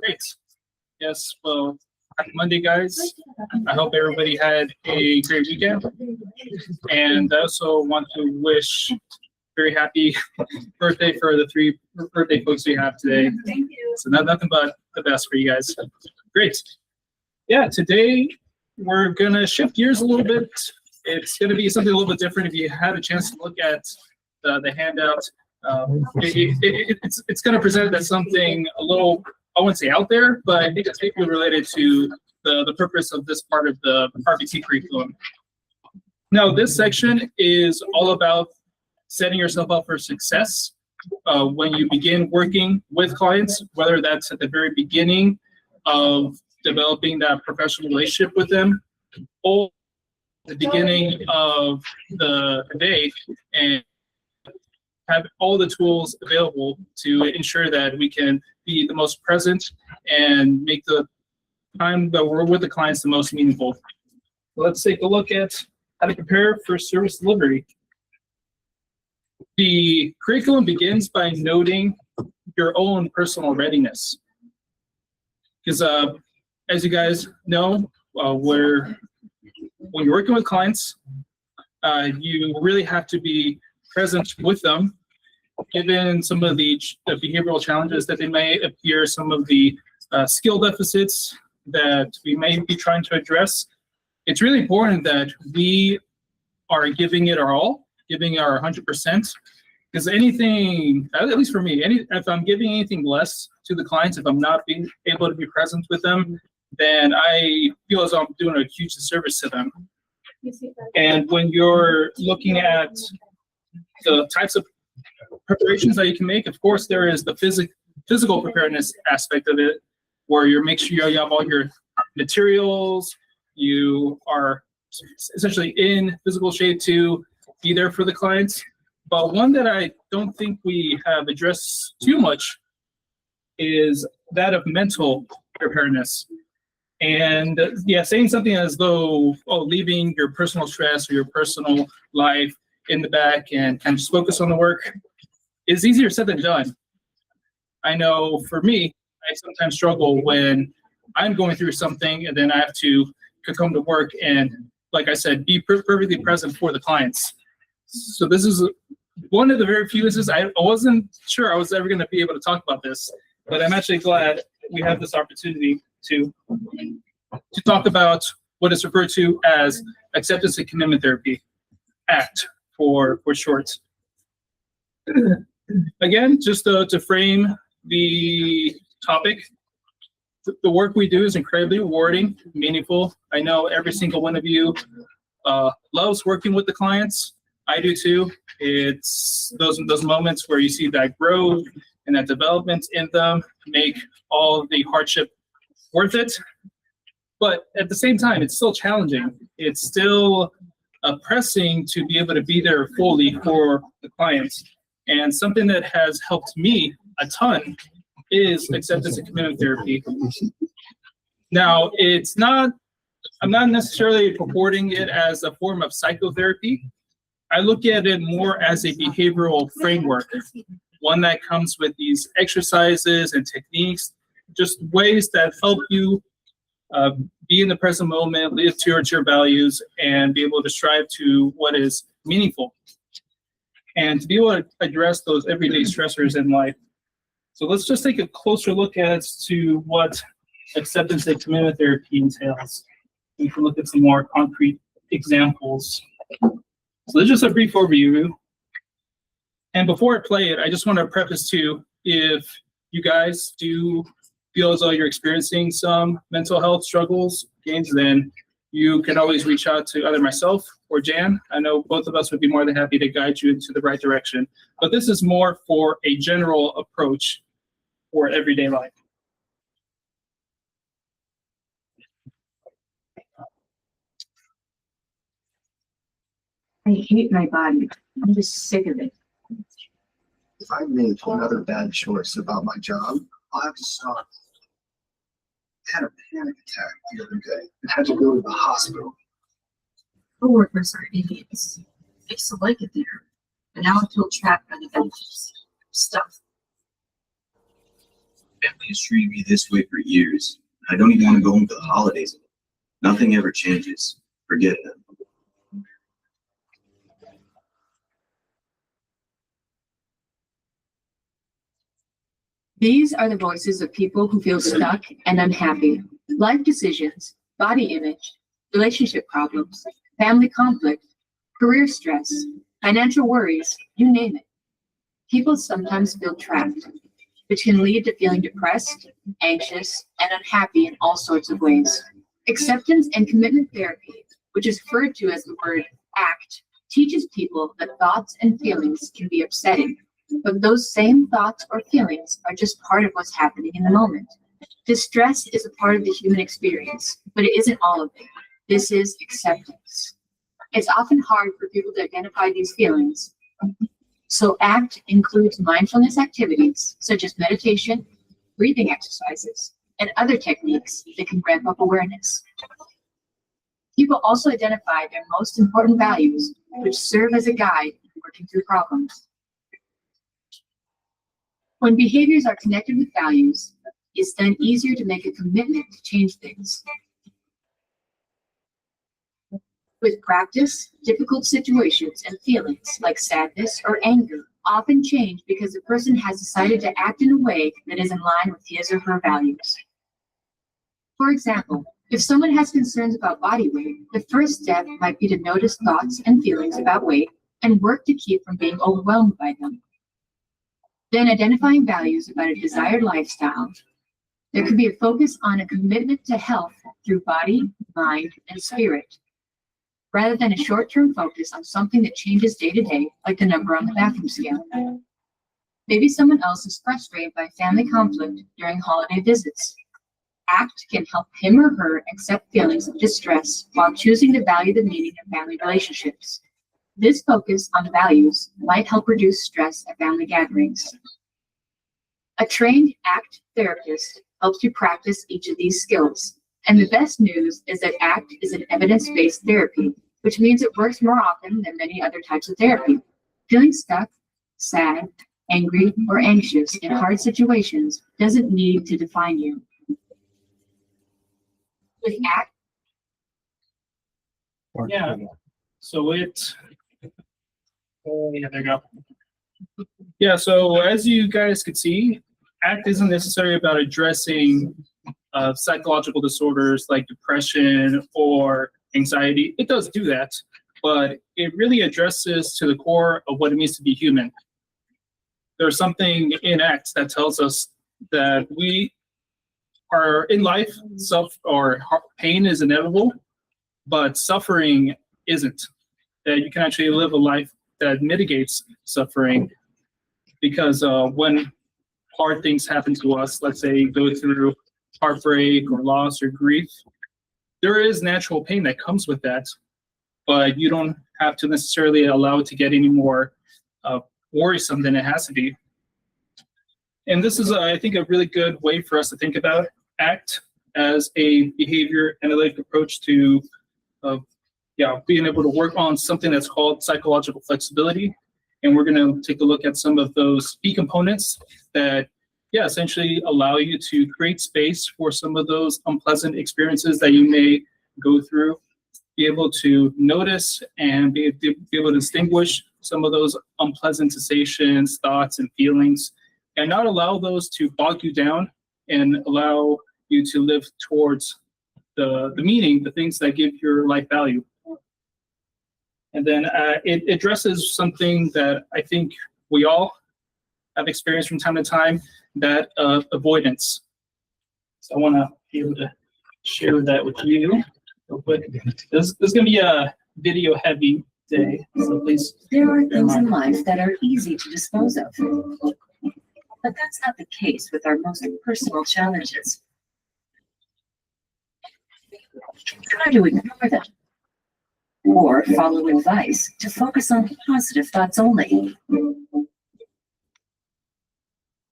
Great. Yes, well, happy Monday, guys. I hope everybody had a great weekend. And I also want to wish very happy birthday for the 3 birthday folks we have today. Thank you. So nothing but the best for you guys. Great. Yeah, today we're going to shift gears a little bit. It's going to be something a little bit different. If you had a chance to look at the handout, it's going to present as something a little, I wouldn't say out there, but I think it's deeply related to the purpose of this part of the RBT curriculum. Now, this section is all about setting yourself up for success when you begin working with clients, whether that's at the very beginning of developing that professional relationship with them, or the beginning of the day, and have all the tools available to ensure that we can be the most present and make the time that we're with the clients the most meaningful. Let's take a look at how to prepare for service delivery. The curriculum begins by noting your own personal readiness. Because as you guys know, when you're working with clients, you really have to be present with them, given some of the behavioral challenges that they may appear, some of the skill deficits that we may be trying to address. It's really important that we are giving it our all, giving our 100%, because anything, at least for me, if I'm giving anything less to the clients, if I'm not being able to be present with them, then I feel as though I'm doing a huge disservice to them. And when you're looking at the types of preparations that you can make, of course, there is the physical preparedness aspect of it, where you make sure you have all your materials, you are essentially in physical shape to be there for the clients. But one that I don't think we have addressed too much is that of mental preparedness. And yeah, saying something as though, leaving your personal stress or your personal life in the back and kind of just focus on the work is easier said than done. I know for me, I sometimes struggle when I'm going through something and then I have to come to work and, like I said, be perfectly present for the clients. So this is one of the very few instances I wasn't sure I was ever going to be able to talk about this, but I'm actually glad we have this opportunity to talk about what is referred to as acceptance and commitment therapy, ACT for short. Again, just to frame the topic, the work we do is incredibly rewarding, meaningful. I know every single one of you loves working with the clients. I do too. It's those moments where you see that growth and that development in them make all the hardship worth it. But at the same time, it's still challenging. It's still pressing to be able to be there fully for the clients. And something that has helped me a ton is acceptance and commitment therapy. Now, I'm not necessarily purporting it as a form of psychotherapy. I look at it more as a behavioral framework, one that comes with these exercises and techniques, just ways that help you be in the present moment, live towards your values, and be able to strive to what is meaningful, and to be able to address those everyday stressors in life. So let's just take a closer look as to what acceptance and commitment therapy entails. We can look at some more concrete examples. So this is just a brief overview. And before I play it, I just want to preface too, if you guys do feel as though you're experiencing some mental health struggles, gains, then you can always reach out to either myself or Jan. I know both of us would be more than happy to guide you into the right direction. But this is more for a general approach for everyday life. I hate my body. I'm just sick of it. If I make another bad choice about my job, I'll have to stop. I had a panic attack the other day and had to go to the hospital. Coworkers are idiots. I used to like it there, but now I feel trapped by the benefits. Stuff. Family has treated me this way for years. I don't even want to go home for the holidays. Nothing ever changes. Forget them. These are the voices of people who feel stuck and unhappy. Life decisions, body image, relationship problems, family conflict, career stress, financial worries, you name it. People sometimes feel trapped, which can lead to feeling depressed, anxious, and unhappy in all sorts of ways. Acceptance and commitment therapy, which is referred to as the word ACT, teaches people that thoughts and feelings can be upsetting, but those same thoughts or feelings are just part of what's happening in the moment. Distress is a part of the human experience, but it isn't all of it. This is acceptance. It's often hard for people to identify these feelings. So ACT includes mindfulness activities such as meditation, breathing exercises, and other techniques that can ramp up awareness. People also identify their most important values, which serve as a guide in working through problems. When behaviors are connected with values, it's then easier to make a commitment to change things. With practice, difficult situations and feelings like sadness or anger often change because the person has decided to act in a way that is in line with his or her values. For example, if someone has concerns about body weight, the first step might be to notice thoughts and feelings about weight and work to keep from being overwhelmed by them. Then identifying values about a desired lifestyle, there could be a focus on a commitment to health through body, mind, and spirit, rather than a short-term focus on something that changes day to day, like the number on the bathroom scale. Maybe someone else is frustrated by family conflict during holiday visits. ACT can help him or her accept feelings of distress while choosing to value the meaning of family relationships. This focus on values might help reduce stress at family gatherings. A trained ACT therapist helps you practice each of these skills. And the best news is that ACT is an evidence-based therapy, which means it works more often than many other types of therapy. Feeling stuck, sad, angry, or anxious in hard situations doesn't need to define you. With ACT, Yeah. So yeah, there you go. Yeah, so as you guys could see, ACT isn't necessarily about addressing psychological disorders like depression or anxiety. It does do that, but it really addresses to the core of what it means to be human. There's something in ACT that tells us that we are in life, pain is inevitable, but suffering isn't. That you can actually live a life that mitigates suffering, because when hard things happen to us, let's say you go through heartbreak or loss or grief, there is natural pain that comes with that, but you don't have to necessarily allow it to get any more worrisome than it has to be. And this is, I think, a really good way for us to think about ACT as a behavior analytic approach to being able to work on something that's called psychological flexibility. And we're going to take a look at some of those key components that, essentially allow you to create space for some of those unpleasant experiences that you may go through, be able to notice and be able to distinguish some of those unpleasant sensations, thoughts, and feelings, and not allow those to bog you down and allow you to live towards the meaning, the things that give your life value. And then it addresses something that I think we all have experienced from time to time, that avoidance. So I want to be able to share that with you. But this is going to be a video-heavy day, so please. there are things in life that are easy to dispose of, but that's not the case with our most personal challenges. Try to ignore them, or follow advice to focus on positive thoughts only,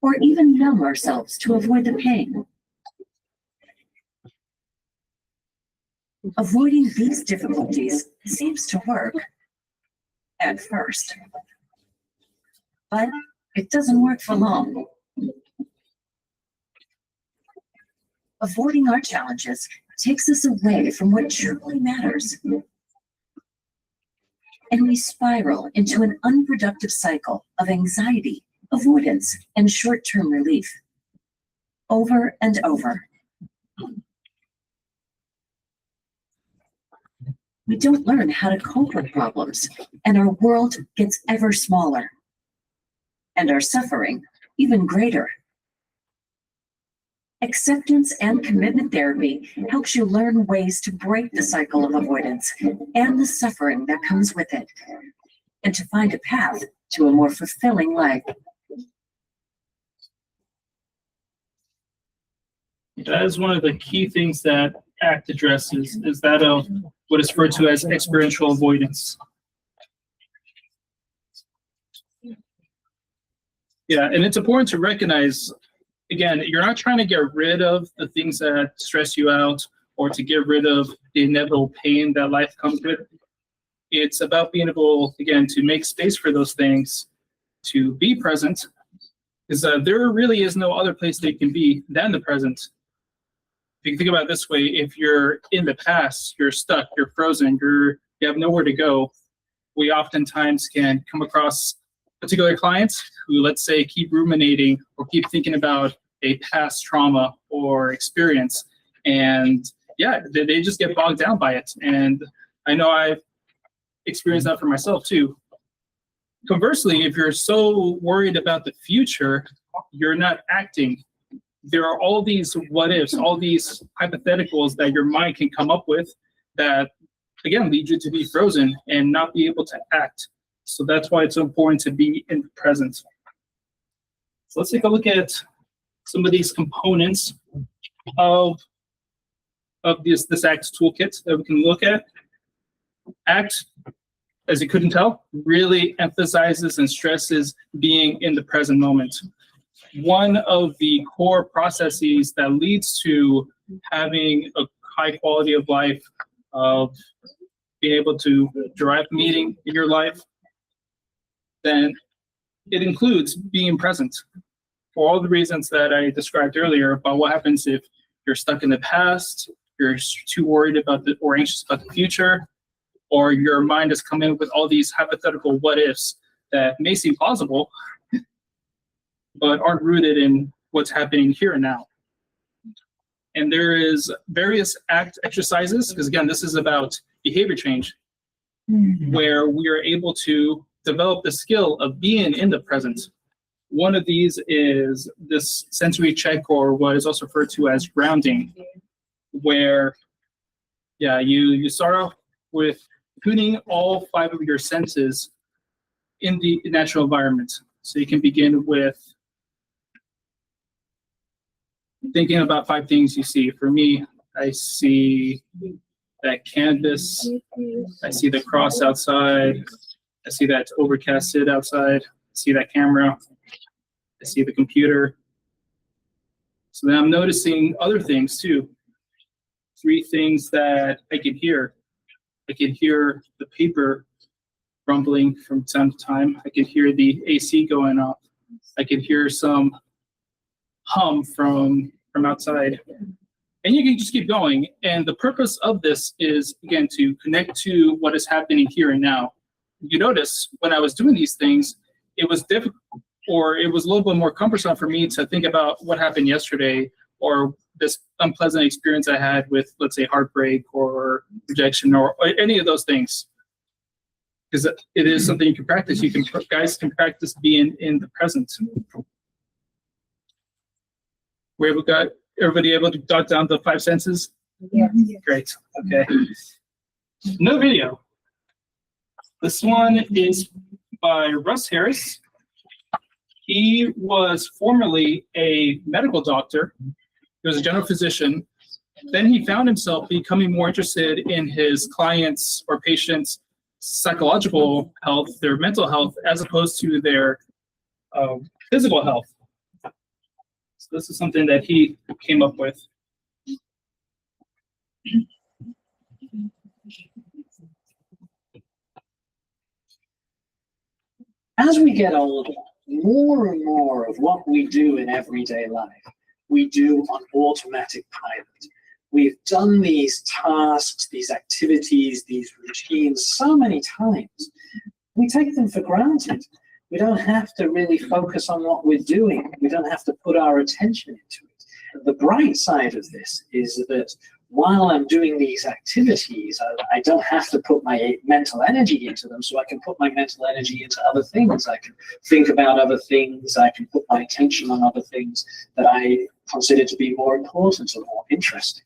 or even numb ourselves to avoid the pain. Avoiding these difficulties seems to work at first, but it doesn't work for long. avoiding our challenges takes us away from what truly matters. And we spiral into an unproductive cycle of anxiety, avoidance, and short-term relief. Over and over. We don't learn how to cope with problems, and our world gets ever smaller. And our suffering even greater. Acceptance and commitment therapy helps you learn ways to break the cycle of avoidance and the suffering that comes with it, and to find a path to a more fulfilling life. That is one of the key things that ACT addresses, is that of what is referred to as experiential avoidance. Yeah, and it's important to recognize, again, you're not trying to get rid of the things that stress you out or to get rid of the inevitable pain that life comes with. It's about being able, again, to make space for those things, to be present, because there really is no other place that you can be than the present. If you think about it this way, if you're in the past, you're stuck, you're frozen, you have nowhere to go. We oftentimes can come across particular clients who, let's say, keep ruminating or keep thinking about a past trauma or experience. And yeah, they just get bogged down by it. And I know I've experienced that for myself too. Conversely, if you're so worried about the future, you're not acting. There are all these what ifs, all these hypotheticals that your mind can come up with that, again, lead you to be frozen and not be able to act. So that's why it's so important to be in the present. So let's take a look at some of these components of this ACT toolkit that we can look at. ACT, as you couldn't tell, really emphasizes and stresses being in the present moment. One of the core processes that leads to having a high quality of life, of being able to derive meaning in your life, then it includes being present for all the reasons that I described earlier about what happens if you're stuck in the past, you're too worried about or anxious about the future, or your mind is coming up with all these hypothetical what ifs that may seem plausible, but aren't rooted in what's happening here and now. And there is various ACT exercises, because again, this is about behavior change, where we are able to develop the skill of being in the present. One of these is this sensory check, or what is also referred to as grounding, where you start off with tuning all 5 of your senses in the natural environment. So you can begin with thinking about 5 things you see. For me, I see that canvas, I see the cross outside, I see that it's overcasted outside, I see that camera, I see the computer. So then I'm noticing other things too. 3 things that I can hear. I can hear the paper rumbling from time to time. I can hear the AC going off. I can hear some hum from outside. And you can just keep going. And the purpose of this is, again, to connect to what is happening here and now. You notice when I was doing these things, it was difficult, or it was a little bit more cumbersome for me to think about what happened yesterday, or this unpleasant experience I had with, let's say, heartbreak or rejection, or any of those things. Because it is something you can practice. Guys can practice being in the present. Where we got everybody able to jot down the 5 senses? Yeah. Great. Okay. No video. This one is by Russ Harris. He was formerly a medical doctor. He was a general physician. Then he found himself becoming more interested in his clients' or patients' psychological health, their mental health, as opposed to their physical health. So this is something that he came up with. As we get older, more and more of what we do in everyday life we do on automatic pilot. We've done these tasks, these activities, these routines so many times, we take them for granted. We don't have to really focus on what we're doing. We don't have to put our attention into it. The bright side of this is that while I'm doing these activities, I don't have to put my mental energy into them, so I can put my mental energy into other things. I can think about other things. I can put my attention on other things that I consider to be more important or more interesting.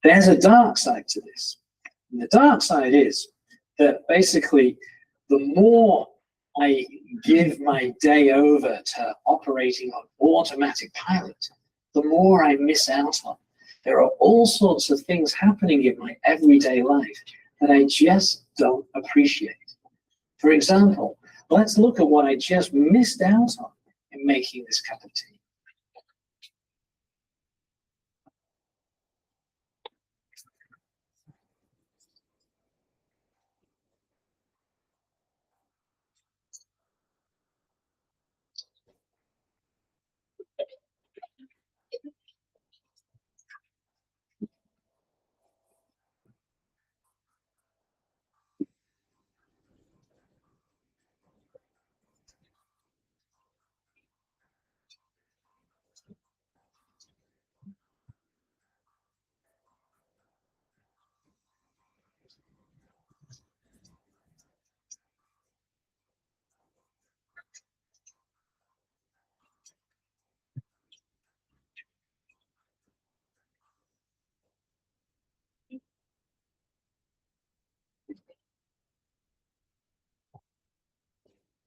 There's a dark side to this. And the dark side is that basically the more I give my day over to operating on automatic pilot, the more I miss out on. There are all sorts of things happening in my everyday life that I just don't appreciate. For example, let's look at what I just missed out on in making this cup of tea.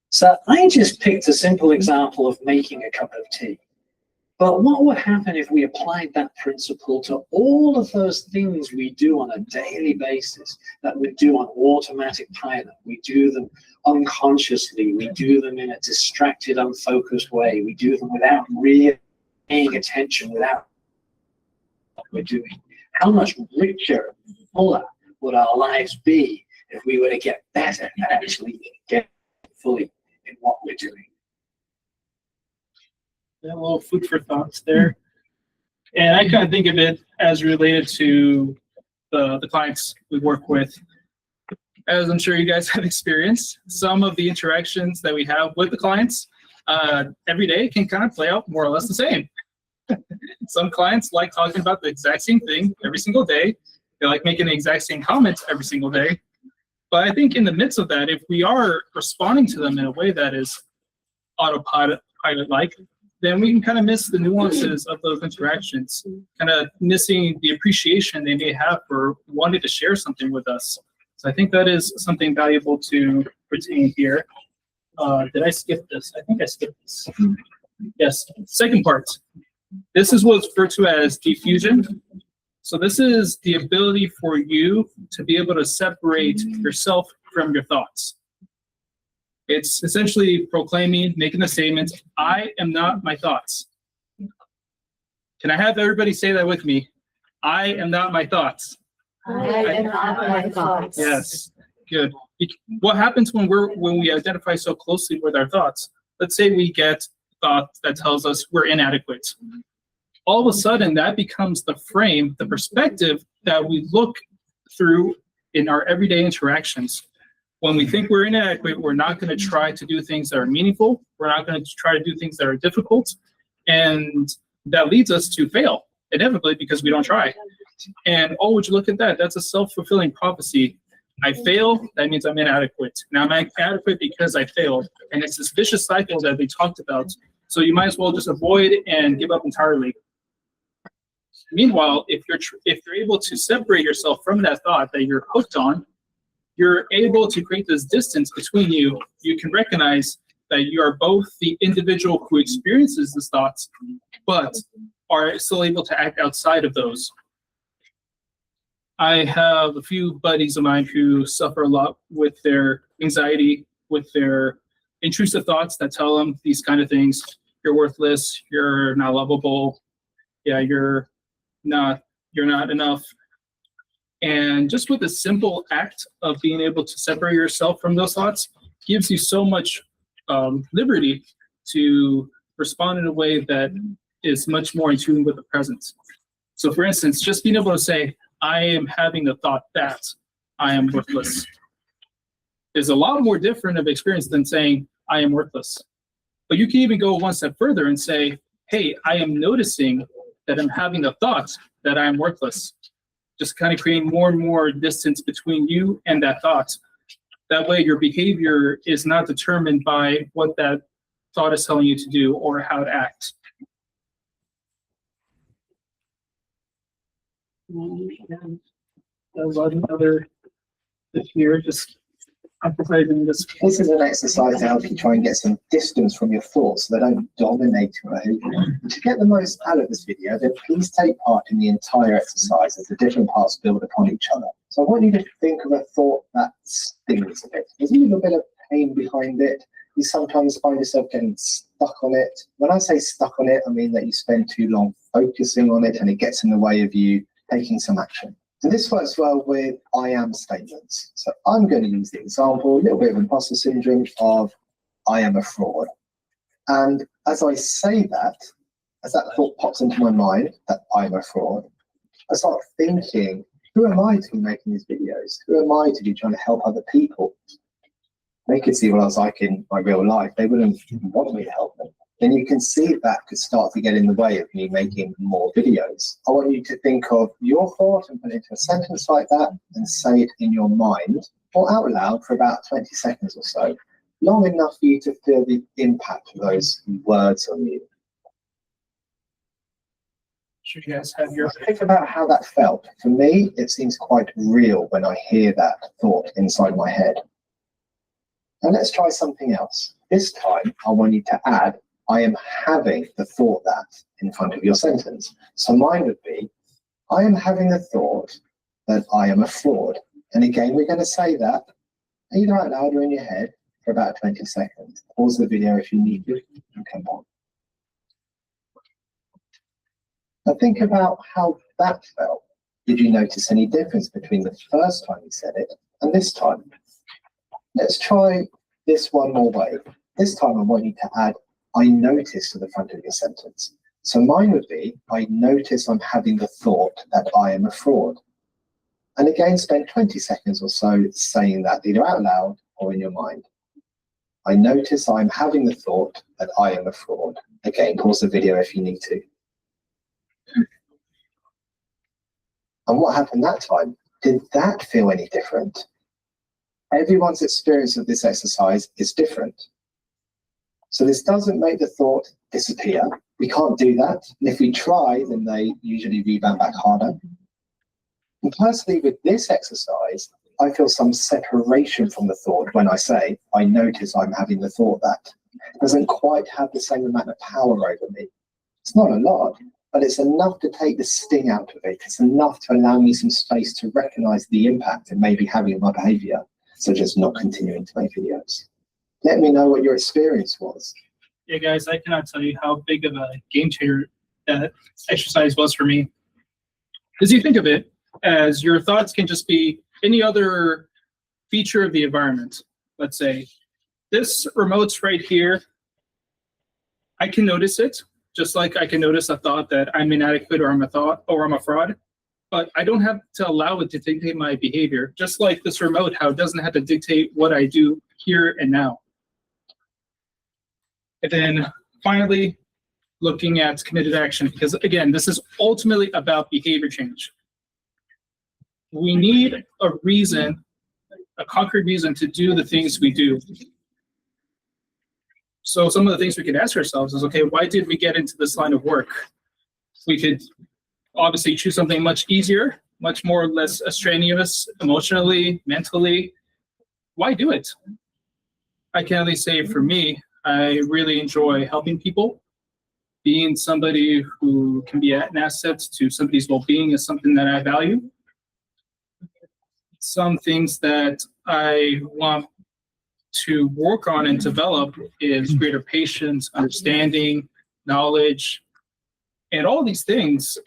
So I just picked a simple example of making a cup of tea. But what would happen if we applied that principle to all of those things we do on a daily basis that we do on automatic pilot? We do them unconsciously. We do them in a distracted, unfocused way. We do them without really paying attention, without what we're doing. How much richer and fuller would our lives be if we were to get better and actually get fully in what we're doing? A little food for thoughts there. And I kind of think of it as related to the clients we work with. As I'm sure you guys have experienced, some of the interactions that we have with the clients every day can kind of play out more or less the same. Some clients like talking about the exact same thing every single day. They like making the exact same comments every single day. But I think in the midst of that, if we are responding to them in a way that is autopilot-like, then we can kind of miss the nuances of those interactions, kind of missing the appreciation they may have for wanting to share something with us. So I think that is something valuable to retain here. Did I skip this? I think I skipped this. Yes, second part. This is what's referred to as diffusion. So this is the ability for you to be able to separate yourself from your thoughts. It's essentially proclaiming, making the statement, I am not my thoughts. Can I have everybody say that with me? I am not my thoughts. I am not my thoughts. Yes, good. What happens when we identify so closely with our thoughts? Let's say we get thought that tells us we're inadequate. All of a sudden, that becomes the frame, the perspective that we look through in our everyday interactions. When we think we're inadequate, we're not going to try to do things that are meaningful. We're not going to try to do things that are difficult. And that leads us to fail, inevitably, because we don't try. And oh, would you look at that? That's a self-fulfilling prophecy. I fail, that means I'm inadequate. Now I'm inadequate because I failed. And it's this vicious cycle that they talked about. So you might as well just avoid and give up entirely. Meanwhile, if you're able to separate yourself from that thought that you're hooked on, you're able to create this distance between you. You can recognize that you are both the individual who experiences these thoughts, but are still able to act outside of those. I have a few buddies of mine who suffer a lot with their anxiety, with their intrusive thoughts that tell them these kind of things. You're worthless, you're not lovable, yeah, you're not enough. And just with the simple act of being able to separate yourself from those thoughts gives you so much liberty to respond in a way that is much more in tune with the present. So for instance, just being able to say, I am having the thought that I am worthless is a lot more different of experience than saying I am worthless. But you can even go one step further and say, hey, I am noticing that I'm having the thought that I am worthless. Just kind of creating more and more distance between you and that thought. That way your behavior is not determined by what that thought is telling you to do or how to act. Another this year, just emphasizing this. This is an exercise to help you try and get some distance from your thoughts so they don't dominate your behavior. To get the most out of this video, then please take part in the entire exercise as the different parts build upon each other. So I want you to think of a thought that stings a bit. There's a little bit of pain behind it. You sometimes find yourself getting stuck on it. When I say stuck on it, I mean that you spend too long focusing on it and it gets in the way of you taking some action. So this works well with I am statements. So I'm going to use the example, a little bit of imposter syndrome of I am a fraud. And as I say that, as that thought pops into my mind that I'm a fraud, I start thinking, who am I to be making these videos? Who am I to be trying to help other people? They could see what I was like in my real life. They wouldn't want me to help them. Then you can see that could start to get in the way of me making more videos. I want you to think of your thought and put it into a sentence like that and say it in your mind or out loud for about 20 seconds or so, long enough for you to feel the impact of those words on you. Should you guys have your Think about how that felt. For me, it seems quite real when I hear that thought inside my head. And let's try something else. This time, I want you to add I am having the thought that in front of your sentence. So mine would be, I am having the thought that I am a fraud. And again, we're going to say that either out loud or in your head for about 20 seconds. Pause the video if you need to and come on. Now think about how that felt. Did you notice any difference between the first time you said it and this time? Let's try this one more way. This time I want you to add I notice to the front of your sentence. So mine would be, I notice I'm having the thought that I am a fraud. And again, spend 20 seconds or so saying that either out loud or in your mind. I notice I'm having the thought that I am a fraud. Again, pause the video if you need to. And what happened that time? Did that feel any different? Everyone's experience of this exercise is different. So this doesn't make the thought disappear. We can't do that. And if we try, then they usually rebound back harder. And personally, with this exercise, I feel some separation from the thought when I say, I notice I'm having the thought that. It doesn't quite have the same amount of power over me. It's not a lot, but it's enough to take the sting out of it. It's enough to allow me some space to recognize the impact it may be having on my behavior, such as not continuing to make videos. Let me know what your experience was. Yeah, guys, I cannot tell you how big of a game changer that exercise was for me. Because you think of it as your thoughts can just be any other feature of the environment. Let's say this remote's right here. I can notice it, just like I can notice a thought that I'm inadequate or I'm a fraud. But I don't have to allow it to dictate my behavior. Just like this remote, how it doesn't have to dictate what I do here and now. And then finally, looking at committed action, because again, this is ultimately about behavior change. We need a reason, a concrete reason to do the things we do. So some of the things we could ask ourselves is, okay, why did we get into this line of work? We could obviously choose something much easier, much more or less strenuous, emotionally, mentally. Why do it? I can only say for me, I really enjoy helping people. Being somebody who can be an asset to somebody's well-being is something that I value. Some things that I want to work on and develop is greater patience, understanding, knowledge, and all these things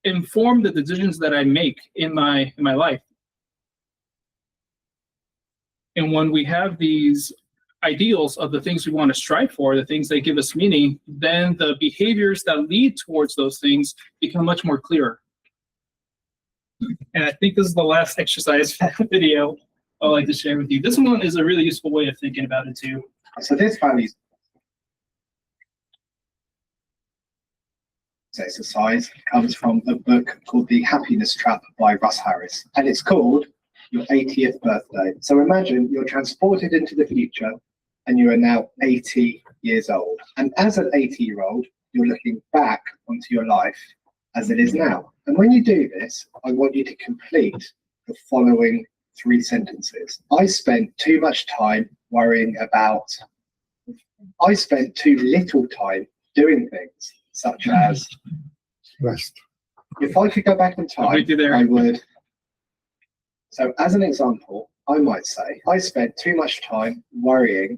inform the decisions that I make in my life. And when we have these ideals of the things we want to strive for, the things that give us meaning, then the behaviors that lead towards those things become much more clear. And I think this is the last exercise video I'd like to share with you. This one is a really useful way of thinking about it too. So this values exercise comes from a book called The Happiness Trap by Russ Harris, and it's called Your 80th Birthday. So imagine you're transported into the future and you are now 80 years old. And as an 80-year-old, you're looking back onto your life as it is now. And when you do this, I want you to complete the following 3 sentences. I spent too much time worrying about. I spent too little time doing things, such as Rest. if I could go back in time, I would. So as an example, I might say, I spent too much time worrying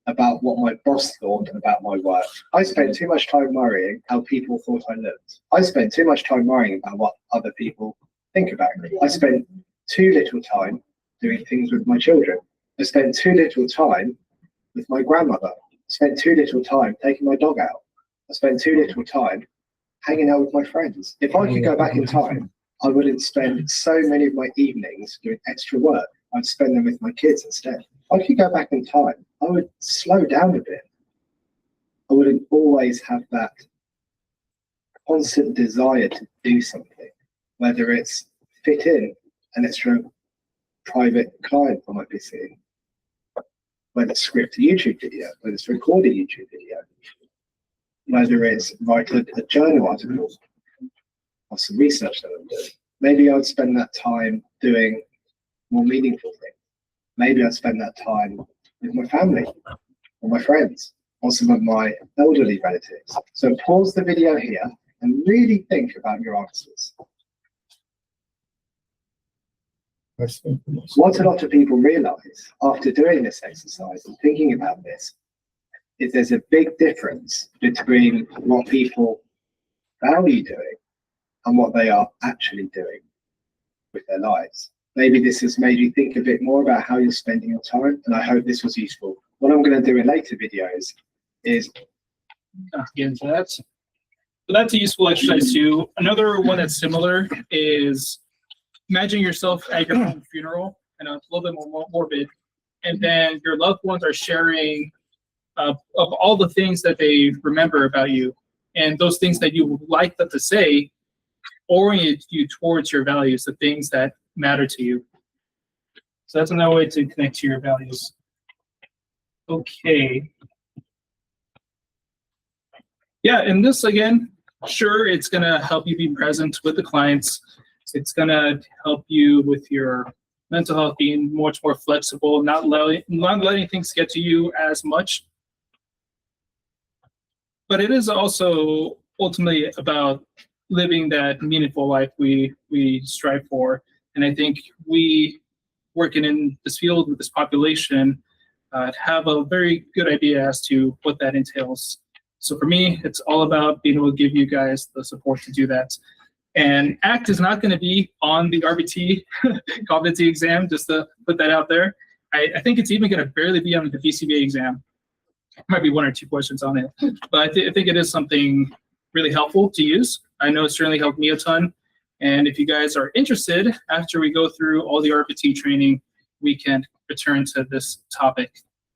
about what my boss thought about my work. I spent too much time worrying how people thought I looked. I spent too much time worrying about what other people think about me. I spent too little time doing things with my children. I spent too little time with my grandmother. I spent too little time taking my dog out. I spent too little time hanging out with my friends. If I could go back in time, I wouldn't spend so many of my evenings doing extra work. I'd spend them with my kids instead. If I could go back in time, I would slow down a bit. I wouldn't always have that constant desire to do something, whether it's fit in an extra private client I might be seeing, whether it's script a YouTube video, whether it's record a YouTube video, whether it's write a journal article or some research that I'm doing. Maybe I'd spend that time doing more meaningful things. Maybe I'd spend that time with my family or my friends or some of my elderly relatives. So pause the video here and really think about your answers. What a lot of people realize after doing this exercise and thinking about this is there's a big difference between what people value doing and what they are actually doing with their lives. Maybe this has made you think a bit more about how you're spending your time, and I hope this was useful. What I'm going to do in later videos is get into that. So that's a useful exercise too. Another one that's similar is imagine yourself at your own funeral, and it's a little bit more morbid, and then your loved ones are sharing of all the things that they remember about you, and those things that you would like them to say orient you towards your values, the things that matter to you. So that's another way to connect to your values. Okay. Yeah, and this again, sure, it's gonna help you be present with the clients. It's gonna help you with your mental health, being much more flexible, not letting things get to you as much. But it is also ultimately about living that meaningful life we strive for. And I think we, working in this field with this population, have a very good idea as to what that entails. So for me, it's all about being able to give you guys the support to do that. And ACT is not going to be on the RBT competency exam, just to put that out there. I think it's even going to barely be on the BCBA exam. Might be 1 or 2 questions on it, but I think it is something really helpful to use. I know it certainly helped me a ton. And if you guys are interested, after we go through all the RBT training, we can return to this topic,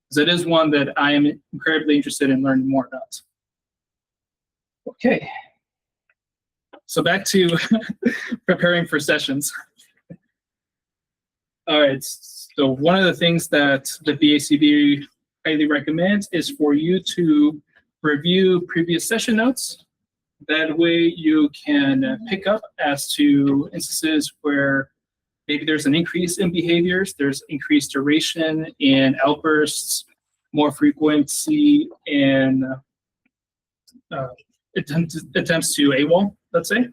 because it is one that I am incredibly interested in learning more about. Okay. So back to preparing for sessions. All right, so one of the things that the BACB highly recommends is for you to review previous session notes. That way you can pick up as to instances where maybe there's an increase in behaviors, there's increased duration in outbursts, more frequency in attempts to AWOL, let's say.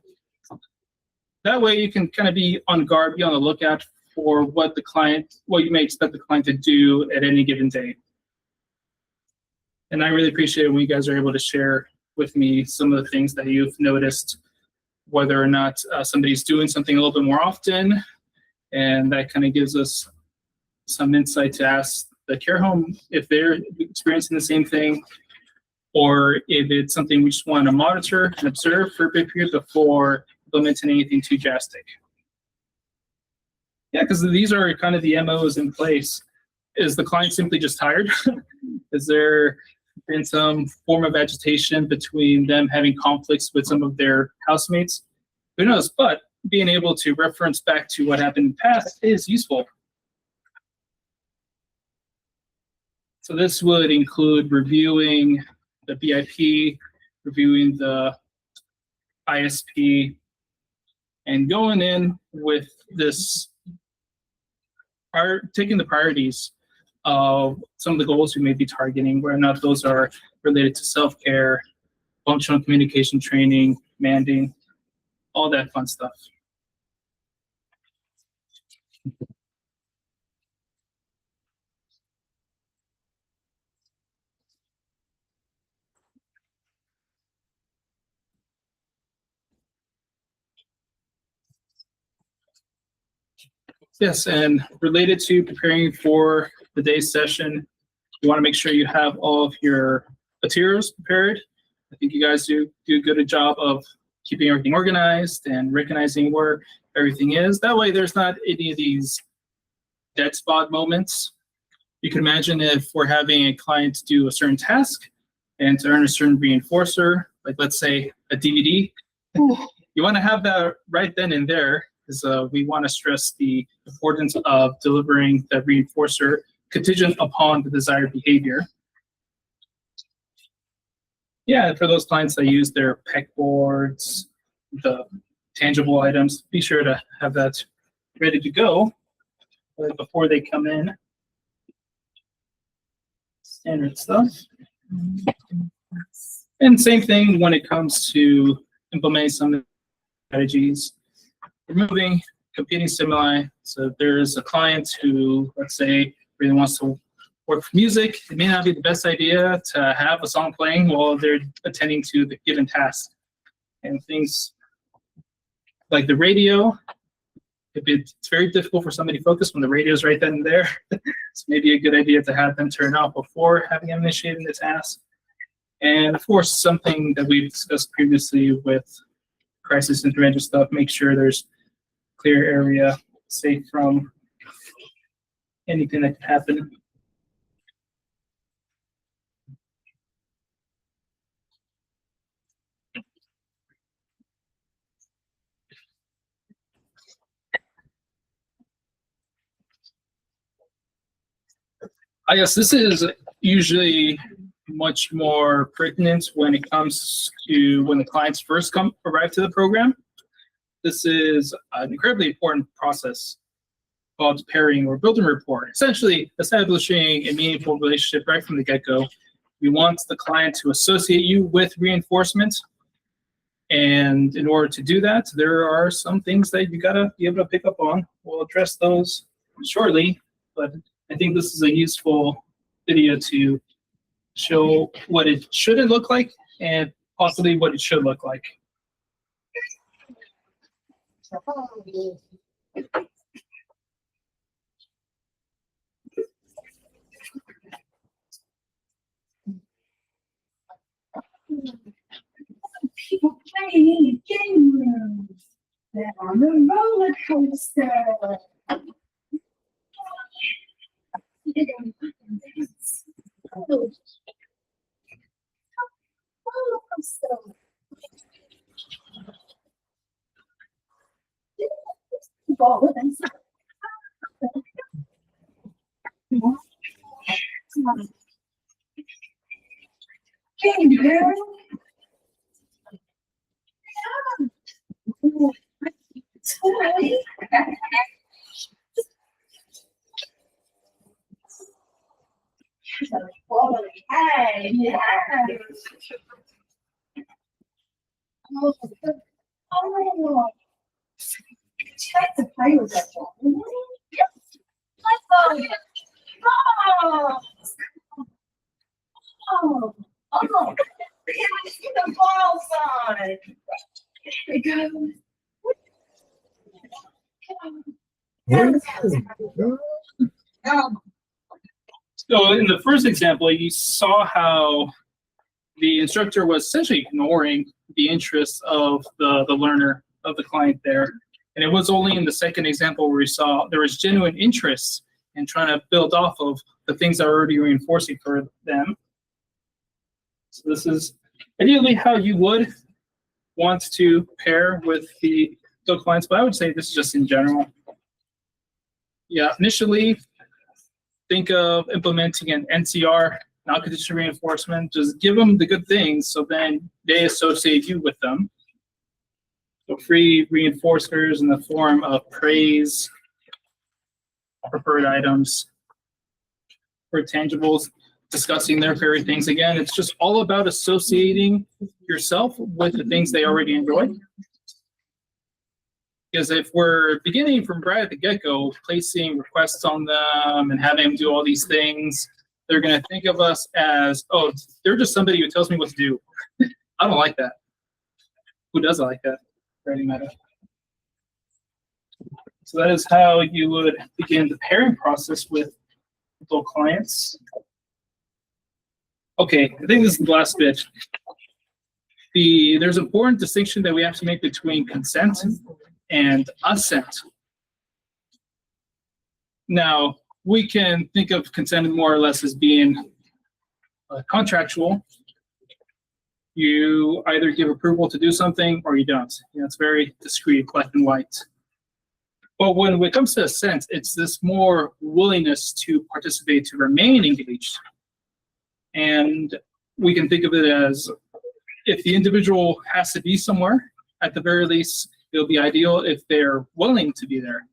That way you can kind of be on guard, be on the lookout for what you may expect the client to do at any given day. And I really appreciate it when you guys are able to share with me some of the things that you've noticed, whether or not somebody's doing something a little bit more often, and that kind of gives us some insight to ask the care home, if they're experiencing the same thing, or if it's something we just want to monitor and observe for a big period before implementing anything too drastic. Yeah, because these are kind of the MOs in place. Is the client simply just tired? Is there been some form of agitation between them having conflicts with some of their housemates? Who knows? But being able to reference back to what happened in the past is useful. So this would include reviewing the BIP, reviewing the ISP, and going in with this, taking the priorities of some of the goals we may be targeting, whether or not those are related to self-care, functional communication training, manding, all that fun stuff. Yes, and related to preparing for the day's session, you want to make sure you have all of your materials prepared. I think you guys do a good job of keeping everything organized and recognizing where everything is. That way there's not any of these dead spot moments. You can imagine if we're having a client do a certain task and to earn a certain reinforcer, like let's say a DVD, you want to have that right then and there, because we want to stress the importance of delivering the reinforcer contingent upon the desired behavior. Yeah, for those clients that use their pegboards, the tangible items, be sure to have that ready to go before they come in. Standard stuff. And same thing when it comes to implementing some strategies. Removing competing stimuli. So if there's a client who, let's say, really wants to work with music, it may not be the best idea to have a song playing while they're attending to the given task. And things like the radio, if it's very difficult for somebody to focus when the radio is right then and there, it's maybe a good idea to have them turn off before having them initiating the task. And of course, something that we've discussed previously with crisis intervention stuff, make sure there's clear area safe from anything that could happen. I guess this is usually much more pertinent when it comes to when the clients first arrive to the program. This is an incredibly important process called pairing or building rapport, essentially establishing a meaningful relationship right from the get-go. We want the client to associate you with reinforcement. And in order to do that, there are some things that you gotta be able to pick up on. We'll address those shortly, but I think this is a useful video to show what it shouldn't look like and possibly what it should look like. People playing game rooms. They're on the roller coaster. Ball inside. Hey, girl. Toy. Hey, yeah. Oh, she likes to play with that one. Yes. Let's go. Oh. Oh. Oh. Yeah, see the ball sign. There it goes. So in the first example, you saw how the instructor was essentially ignoring the interests of the learner, of the client there. And it was only in the second example where we saw there was genuine interest in trying to build off of the things that are already reinforcing for them. So this is ideally how you would want to pair with the clients, but I would say this is just in general. Yeah, initially, think of implementing an NCR, non-conditional reinforcement. Just give them the good things, so then they associate you with them. So free reinforcers in the form of praise, preferred items, for tangibles, discussing their favorite things. Again, it's just all about associating yourself with the things they already enjoy. Because if we're beginning from right at the get-go, placing requests on them and having them do all these things, they're going to think of us as, oh, they're just somebody who tells me what to do. I don't like that. Who doesn't like that? Very meta. So that is how you would begin the pairing process with adult clients. Okay, I think this is the last bit. There's an important distinction that we have to make between consent and assent. Now, we can think of consent more or less as being contractual. You either give approval to do something or you don't. You know, it's very discrete, black and white. But when it comes to assent, it's this more willingness to participate, to remain engaged. And we can think of it as if the individual has to be somewhere, at the very least, it'll be ideal if they're willing to be there,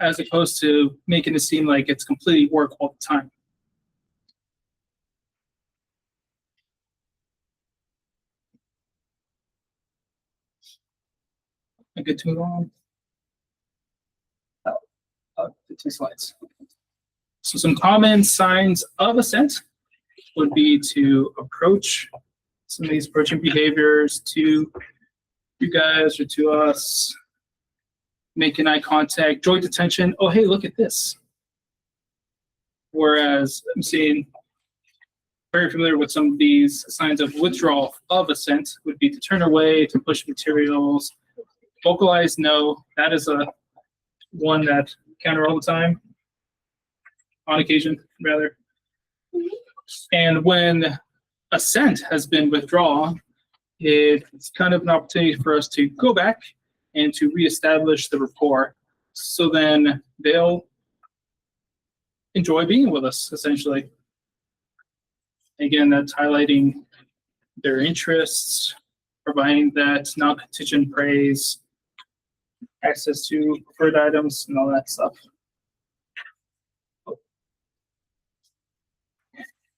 as opposed to making it seem like it's completely work all the time. I get too long. The 2 slides. So some common signs of assent would be to approach some of these approaching behaviors to you guys or to us, making eye contact, joint attention. Oh, hey, look at this. Whereas I'm seeing very familiar with some of these signs of withdrawal of assent would be to turn away, to push materials, vocalize no. That is a one that counter all the time, on occasion, rather. And when assent has been withdrawn, it's kind of an opportunity for us to go back and to reestablish the rapport. So then they'll enjoy being with us, essentially. Again, that's highlighting their interests, providing that non-contingent praise, access to preferred items, and all that stuff.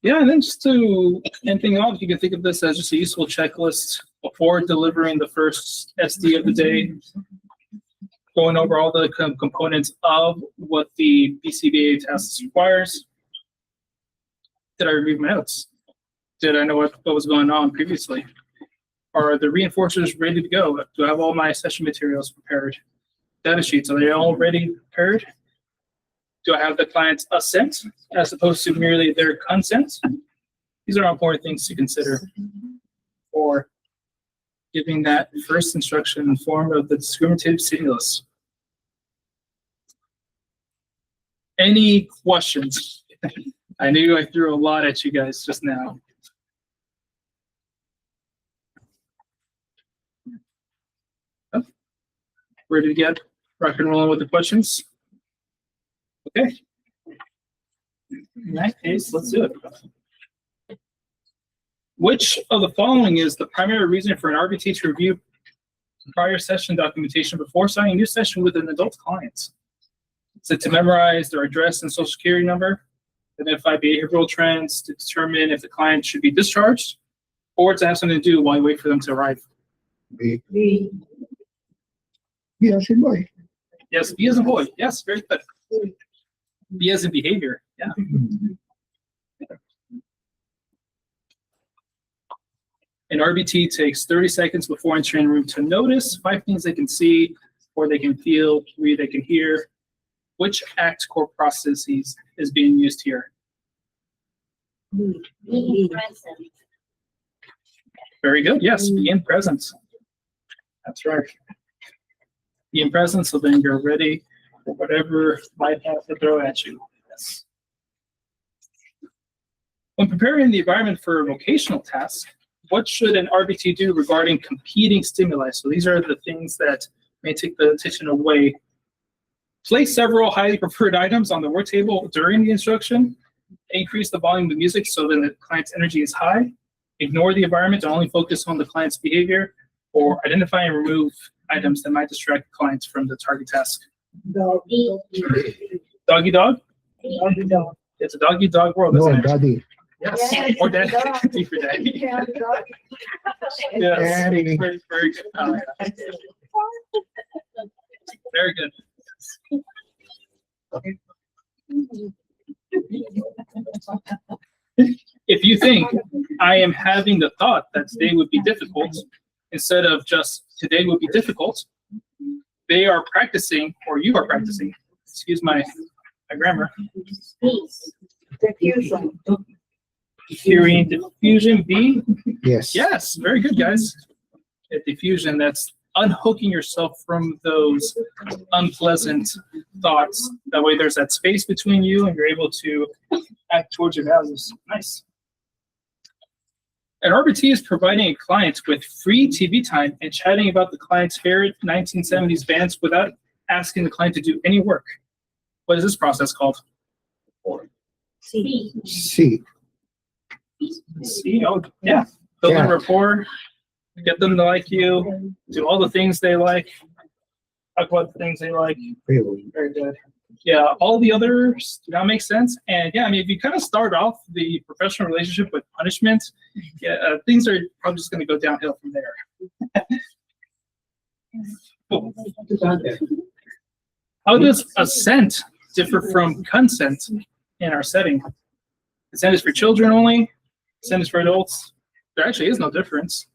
Yeah, and then just to end things off, you can think of this as just a useful checklist before delivering the first SD of the day, going over all the components of what the BCBA task requires. Did I review my notes? Did I know what was going on previously? Are the reinforcers ready to go? Do I have all my session materials prepared? Data sheets, are they all ready prepared? Do I have the client's assent as opposed to merely their consent? These are important things to consider for giving that first instruction in form of the discriminative stimulus. Any questions? I knew I threw a lot at you guys just now. Oh, ready to get rock and rolling with the questions? Okay. In that case, let's do it. Which of the following is the primary reason for an RBT to review prior session documentation before starting a new session with an adult client? Is it to memorize their address and social security number, identify behavioral trends to determine if the client should be discharged, or to have something to do while you wait for them to arrive? B. Yes, in boy. Yes, B as in boy. Yes, very good. B as in behavior. Yeah. An RBT takes 30 seconds before entering the room to notice 5 things they can see, 4 they can feel, 3 they can hear. Which ACT core processes is being used here? Being present. Very good. Yes, be in presence. That's right. Be in presence, so then you're ready for whatever life has to throw at you. Yes. When preparing the environment for a vocational task, what should an RBT do regarding competing stimuli? So these are the things that may take the attention away. Place several highly preferred items on the work table during the instruction. Increase the volume of music so that the client's energy is high. Ignore the environment and only focus on the client's behavior, or identify and remove items that might distract clients from the target task. Doggy. Doggy dog? Doggy dog. It's a doggy dog world, No, isn't it? daddy. Yes. Yes, Or daddy. dog. D for daddy. Yeah, dog. Yes. Daddy. Very, very good. Very good. If you think I am having the thought that today would be difficult, instead of just today would be difficult, they are practicing, or you are practicing, excuse my grammar, Peace. Diffusion. hearing diffusion. B. Yes. Yes, very good, guys. At diffusion, that's unhooking yourself from those unpleasant thoughts. That way there's that space between you and you're able to act towards your values. Nice. An RBT is providing a client with free TV time and chatting about the client's favorite 1970s bands without asking the client to do any work. What is this process called? C. C. See, oh, yeah. Build a rapport, get them to like you, do all the things they like, talk about the things they like. Really. Very good. Yeah, all the others do not make sense. And yeah, I mean, if you kind of start off the professional relationship with punishment, yeah, things are probably just going to go downhill from there. Cool. How does assent differ from consent in our setting? Consent is for children only. Consent is for adults. There actually is no difference.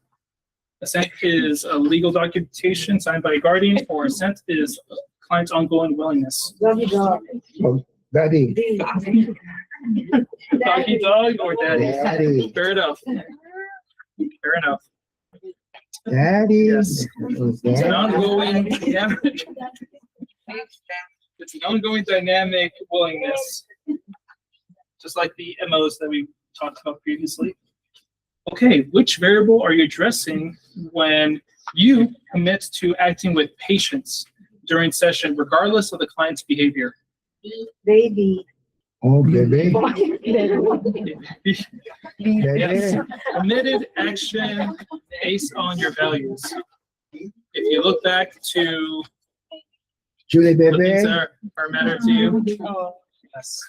Assent is a legal documentation signed by a guardian, or assent is a client's ongoing willingness. Doggy dog. Oh, daddy. Doggy dog or daddy? Daddy. Fair enough. Fair enough. Daddy. Yes. Oh, It's an daddy. ongoing dynamic. It's an ongoing dynamic willingness, just like the MOs that we talked about previously. Okay, which variable are you addressing when you commit to acting with patience during session, regardless of the client's behavior? Baby. Oh, baby. Yes. Baby. Committed action based on your values. If you look back to Julie, the things baby. that are matter to you, yes.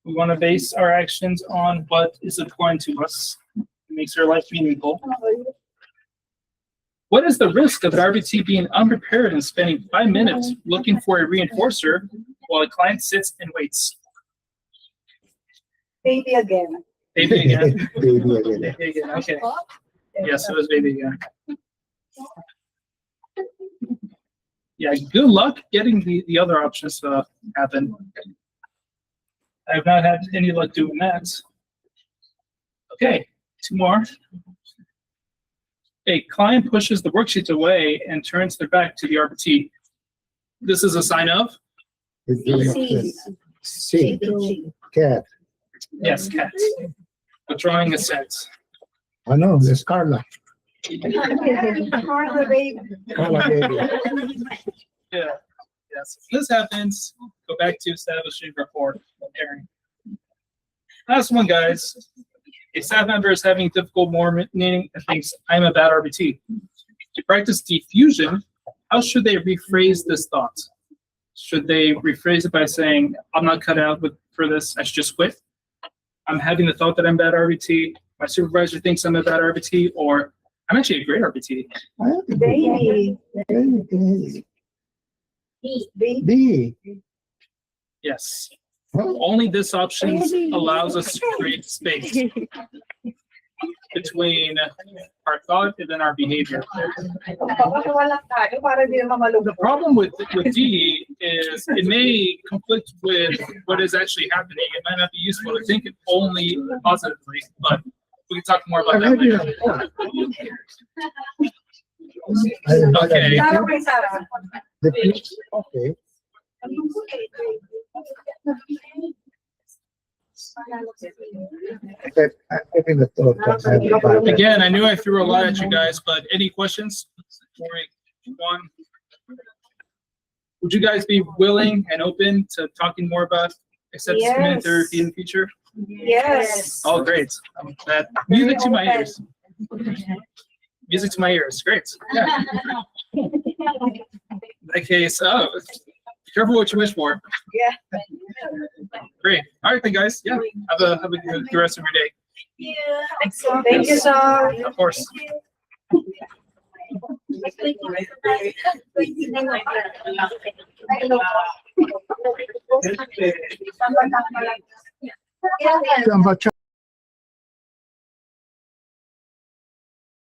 We want to base our actions on what is important to us. It makes our life meaningful. What is the risk of an RBT being unprepared and spending 5 minutes looking for a reinforcer while a client sits and waits? Baby again. Baby again. Baby again. Baby again. Okay. Yes, it was baby again. Yeah, good luck getting the other options to happen. I have not had any luck doing that. Okay, 2 more. A client pushes the worksheets away and turns their back to the RBT. This is a sign of? It's doing upset. C. Cat. Yes, cat. Withdrawing a set. Oh no, it's Carla. Carla, baby. Carla, baby. Yeah. Yes. If this happens, go back to establishing rapport. Aaron. Last one, guys. A staff member is having difficult morning and thinks, I'm a bad RBT. To practice diffusion, how should they rephrase this thought? Should they rephrase it by saying, I'm not cut out for this, I should just quit? I'm having the thought that I'm a bad RBT. My supervisor thinks I'm a bad RBT, or I'm actually a great RBT. Baby. Baby. Baby. B. Yes. Oh, Only this option allows us to create space between our thought and then our behavior. The problem with D is it may conflict with what is actually happening. It might not be useful to think it only positively, but we can talk more about that Maybe later. okay. Okay. Okay. But I think the thought that I have about it. Again, I knew I threw a lot at you guys, but any questions before we move on? Would you guys be willing and open to talking more about acceptance commitment therapy in the future? Yes. Oh, great. That music to my ears. Music to my ears. Great. Yeah. In that case, be careful what you wish for. Yeah. Great. All right, then, guys. Yeah. Have a good rest of your day. Yeah. Thank you, sir. Of course. Saan ba